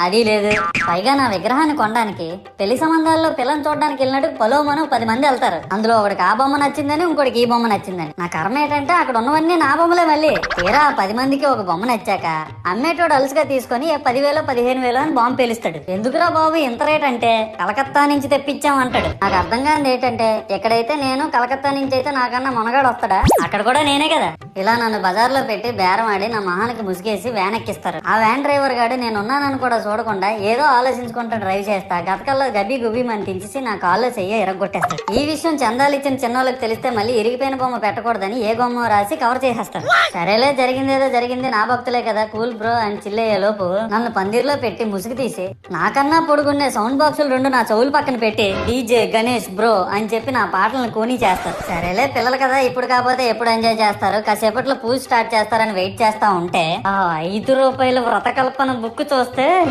అది లేదు. పైగా నా విగ్రహాన్ని కొనడానికి పెళ్లి సంబంధాల్లో పిల్లని చూడడానికి వెళ్ళినట్టు పొలోమను 10 మంది వెళ్తారు. అందులో ఒకడికి ఆ బొమ్మ నచ్చిందని, ఇంకోటికి ఈ బొమ్మ నచ్చిందని. నా కర్మ ఏంటంటే అక్కడ ఉన్నవన్నీ నా బొమ్మలే. మళ్ళీ తీరా 10 మందికి ఒక బొమ్మ నచ్చాక అమ్మేటోడు అలుసుగా తీసుకొని 10,000 15,000 అని బాంబు పేలుస్తాడు. ఎందుకురా బాబు ఇంత రేట్ అంటే కలకత్తా నుంచి తెప్పించాం అంటాడు. నాకు అర్థం కానిది ఏంటంటే ఎక్కడైతే నేను కలకత్తా నుంచి అయితే నాకన్నా మునగాడు వస్తాడా, అక్కడ కూడా నేనే కదా. ఇలా నన్ను బజార్లో పెట్టి బేరం ఆడి నా మొహానికి ముసుగేసి వ్యాన్ ఎక్కిస్తారు. ఆ వ్యాన్ డ్రైవర్ గాడు నేనున్నానని కూడా చూడకుండా ఏదో ఆలోచించుకుంటూ డ్రైవ్ చేస్తా గతకల్లో గబ్బి గుబ్బి అని తించేసి నా కాల్లో చెయ్యి ఎరగొట్టేస్తాడు. ఈ విషయం చందాలు ఇచ్చిన చిన్నోళ్ళకి తెలిస్తే మళ్ళీ ఇరిగిపోయిన బొమ్మ పెట్టకూడదని ఏ బొమ్మ రాసి కవర్ చేసేస్తాడు. సరేలే జరిగిందేదో జరిగింది, నా భక్తులే కదా, కూల్ బ్రో అని చిల్లయ్యే లోపు నన్ను పందిర్లో పెట్టి ముసుగు తీసి నాకన్నా పొడుగుండే సౌండ్ బాక్సులు 2 నా చెవులు పక్కన పెట్టి డీజే గణేష్ బ్రో అని చెప్పి నా పాటలను కూనీ చేస్తారు. సరేలే పిల్లలు కదా, ఇప్పుడు కాకపోతే ఎప్పుడు ఎంజాయ్ చేస్తారు, కాసేపట్లో పూజ స్టార్ట్ చేస్తారని వెయిట్ చేస్తా ఉంటే ఆ 5 రూపాయల వ్రతకల్పన బుక్ చూస్తే